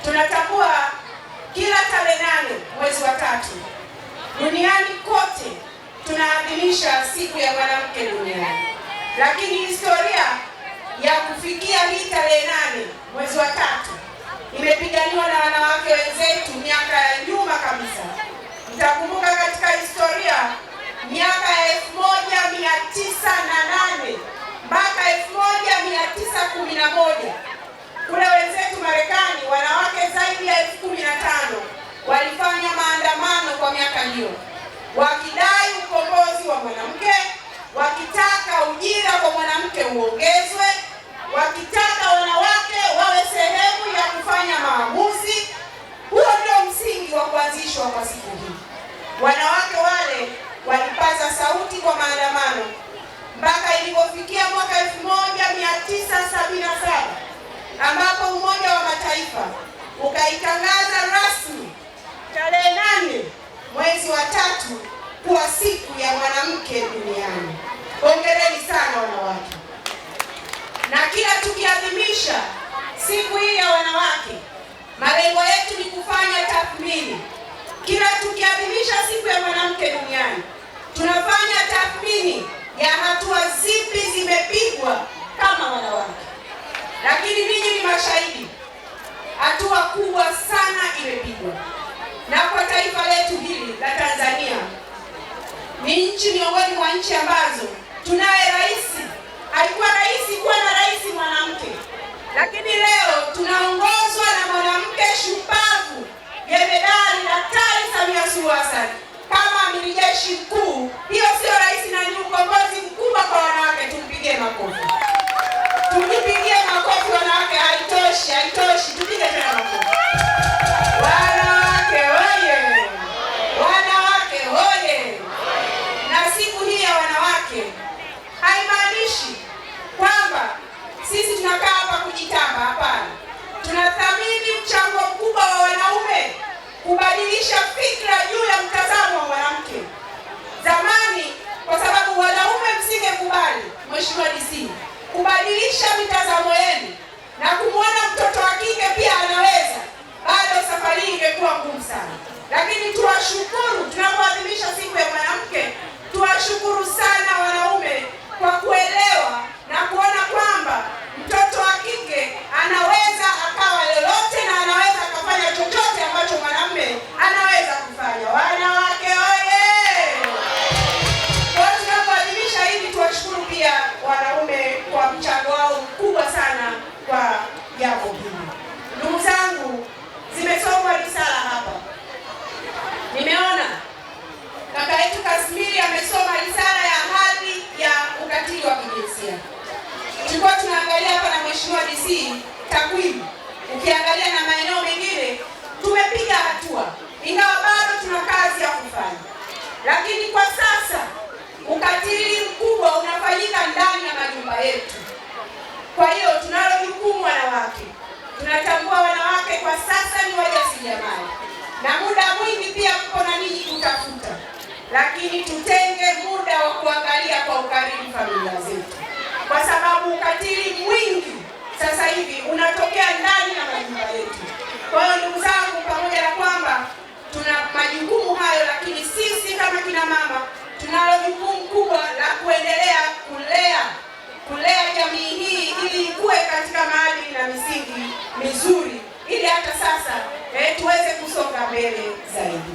Tunatambua kila tarehe 8 mwezi wa 3 duniani kote tunaadhimisha siku ya mwanamke duniani, lakini historia ya kufikia hii tarehe 8 mwezi wa 3 imepiganiwa na wanawake wenzetu miaka ya nyuma kabisa. Mtakumbuka katika historia miaka ya 1908 mpaka 1911 kule wenzetu Marekani, wanawake zaidi ya 15,000 walifanya maandamano kwa miaka hiyo, wakidai ukombozi wa mwanamke, wakitaka ujira kwa mwanamke uongezwe, wakitaka wanawake wawe sehemu ya kufanya maamuzi. Huo ndio msingi wa kuanzishwa kwa siku hii. Wanawake wale walipaza sauti kwa maandamano mpaka ilipofikia mwaka 1977 ambapo Umoja wa Mataifa ukaitangaza rasmi tarehe 8 mwezi wa 3 kuwa siku ya mwanamke duniani. Hongereni sana wanawake. Na kila tukiadhimisha siku hii ya wanawake, malengo yetu ni kufanya tathmini. Kila tukiadhimisha siku ya mwanamke duniani, tunafanya tathmini ya hatua zipi zimepigwa kama wanawake. Lakini ninyi ni mashahidi, hatua kubwa sana imepigwa. Na kwa taifa letu hili la Tanzania, ni nchi miongoni mwa nchi ambazo tunaye rais. Haikuwa rahisi kuwa na rais mwanamke, lakini leo tunaongozwa na mwanamke shupavu, Jemedari Daktari Samia Suluhu Hassan kama amiri jeshi mkuu. Hiyo sio rais na ni ukombozi mkubwa kwa wanawake. Tumpigie makofi. Tujipigie makofi wanawake. Haitoshi, haitoshi. Tupige tena makofi. Wanawake oye! Wanawake oye! Na siku hii ya wanawake haimaanishi kwamba sisi tunakaa hapa kujitamba. Hapana. Tunathamini mchango mkubwa wa wanaume kubadilisha fikra juu ya mtazamo wa mwanamke. Zamani, kwa sababu wanaume msingekubali, Mheshimiwa DC, kubadilisha mitazamo yenu na kumwona mtoto wa kike pia anaweza, bado safari hii ingekuwa ngumu sana. Lakini tuwashukuru tunapoadhimisha siku ya mwanamke, tuwashukuru sana wanaume kwa kuelewa na kuona kwamba mtoto wa kike anaweza akawa lolote na anaweza akafanya chochote ambacho mwanamume anaweza kufanya. Wanawake oye! Kwa tunapoadhimisha hivi, tuwashukuru pia wanaume kwa mchango wao mkubwa sana kwa jambo hili. Ndugu zangu, zimesomwa risala hapa. Nimeona kaka yetu Kasmiri amesoma risala ya hali ya ukatili wa kijinsia. Tulikuwa tunaangalia hapa na Mheshimiwa DC takwimu. Ukiangalia na maeneo mengine tumepiga hatua, ingawa bado tuna kazi ya kufanya. Lakini kwa sasa ukatili mkubwa unafanyika ndani ya majumba yetu. Kwa hiyo tunalo jukumu wanawake. Tunatambua wanawake kwa sasa ni wajasiriamali, na muda mwingi pia mko na ninyi kutafuta, lakini tutenge muda wa kuangalia kwa ukaribu familia zetu, kwa sababu ukatili mwingi sasa hivi unatokea ndani ya majumba yetu. Kwa hiyo ndugu zangu, pamoja na kwamba tuna majukumu hayo, lakini sisi kama kina mama tunalo jukumu kubwa la kuendelea kulea jamii hii ili ikue katika maadili na misingi mizuri, ili hata sasa tuweze kusonga mbele zaidi.